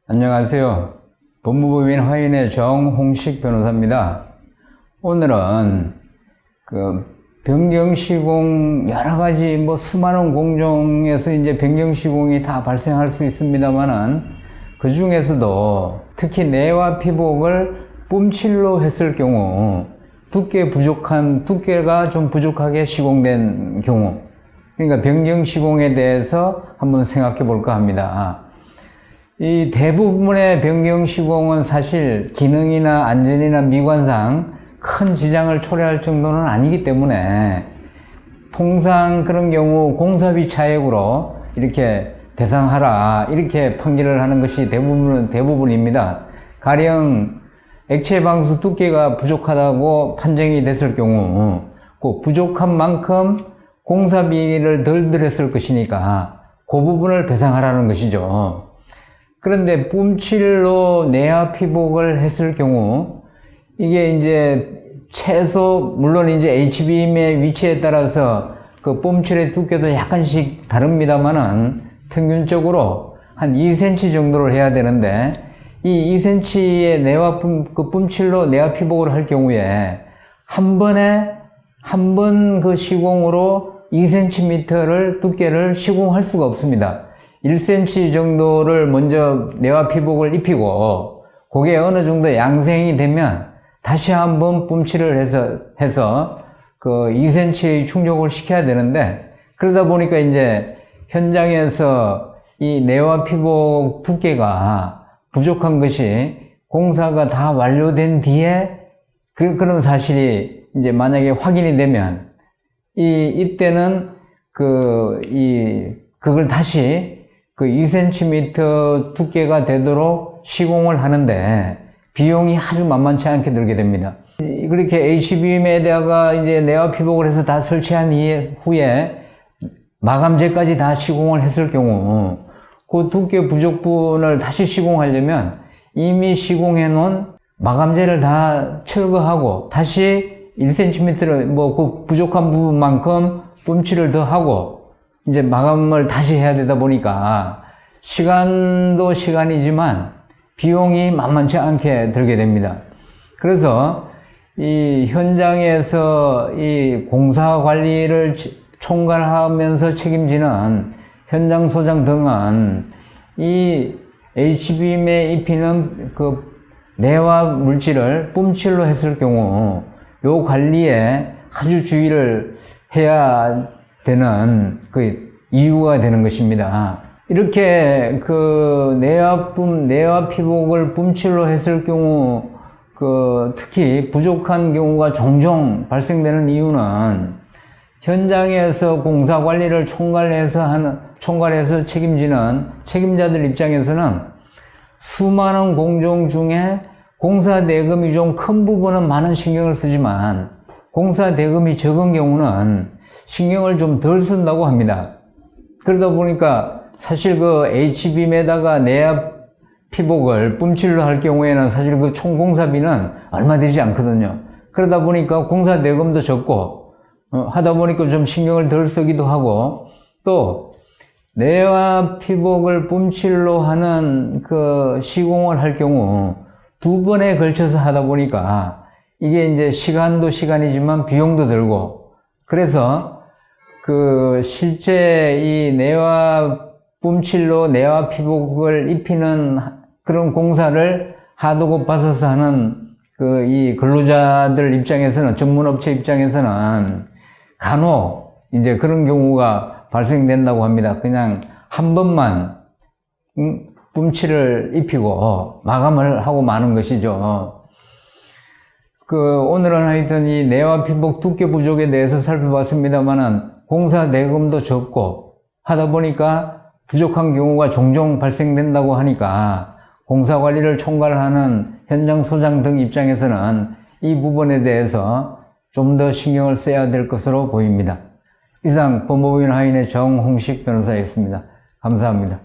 안녕하세요. 법무법인 화인의 정홍식 변호사입니다. 오늘은 변경시공 여러 가지 수많은 공정에서 이제 변경시공이 다 발생할 수 있습니다만은 그 중에서도 특히 내와 피복을 뿜칠로 했을 경우 두께가 좀 부족하게 시공된 경우, 그러니까 변경시공에 대해서 한번 생각해 볼까 합니다. 이 대부분의 변경시공은 사실 기능이나 안전이나 미관상 큰 지장을 초래할 정도는 아니기 때문에 통상 그런 경우 공사비 차액으로 이렇게 배상하라 이렇게 판결을 하는 것이 대부분입니다. 가령 액체 방수 두께가 부족하다고 판정이 됐을 경우 그 부족한 만큼 공사비를 덜 들였을 것이니까 그 부분을 배상하라는 것이죠. 그런데 뿜칠로 내와 피복을 했을 경우 이게 이제 최소 물론 이제 H빔의 위치에 따라서 그 뿜칠의 두께도 약간씩 다릅니다만은 평균적으로 한 2cm 정도를 해야 되는데 이 2cm의 뿜칠로 내와 피복을 할 경우에 한 번 그 시공으로 2cm를 두께를 시공할 수가 없습니다. 1cm 정도를 먼저 내와 피복을 입히고 그게 어느 정도 양생이 되면 다시 한번 뿜칠을 해서 그 2cm의 충족을 시켜야 되는데 그러다 보니까 이제 현장에서 이 내와 피복 두께가 부족한 것이 공사가 다 완료된 뒤에 그런 사실이 이제 만약에 확인이 되면 이때는 그걸 다시 그 2cm 두께가 되도록 시공을 하는데 비용이 아주 만만치 않게 들게 됩니다. 그렇게 H빔에다가 이제 내와 피복을 해서 다 설치한 후에 마감재까지 다 시공을 했을 경우 그 두께 부족분을 다시 시공하려면 이미 시공해 놓은 마감재를 다 철거하고 다시 1cm를 그 부족한 부분만큼 뿜칠을 더 하고 이제 마감을 다시 해야 되다 보니까 시간도 시간이지만 비용이 만만치 않게 들게 됩니다. 그래서 이 현장에서 이 공사 관리를 총괄하면서 책임지는 현장 소장 등은 이 H빔에 입히는 그 내와 물질을 뿜칠로 했을 경우 요 관리에 아주 주의를 해야 되는 그 이유가 되는 것입니다. 이렇게 그 내와 피복을 뿜칠로 했을 경우 특히 부족한 경우가 종종 발생되는 이유는 현장에서 공사 관리를 총괄해서 책임지는 책임자들 입장에서는 수많은 공정 중에 공사 대금이 좀 큰 부분은 많은 신경을 쓰지만 공사 대금이 적은 경우는 신경을 좀 덜 쓴다고 합니다. 그러다 보니까 사실 그 H빔에다가 내와 피복을 뿜칠로 할 경우에는 사실 그 총 공사비는 얼마 되지 않거든요. 그러다 보니까 공사 대금도 적고 하다 보니까 좀 신경을 덜 쓰기도 하고 또 내와 피복을 뿜칠로 하는 그 시공을 할 경우 두 번에 걸쳐서 하다 보니까 이게 이제 시간도 시간이지만 비용도 들고 그래서 실제 이 내와 뿜칠로 내와 피복을 입히는 그런 공사를 하도 곱봐서 하는 이 근로자들 입장에서는 전문업체 입장에서는 간혹 이제 그런 경우가 발생된다고 합니다. 그냥 한 번만 뿜칠을 입히고 마감을 하고 마는 것이죠. 오늘은 하여튼 이 내와 피복 두께 부족에 대해서 살펴봤습니다만은 공사 대금도 적고 하다 보니까 부족한 경우가 종종 발생된다고 하니까 공사 관리를 총괄하는 현장 소장 등 입장에서는 이 부분에 대해서 좀 더 신경을 써야 될 것으로 보입니다. 이상 법무법인 화인의 정홍식 변호사였습니다. 감사합니다.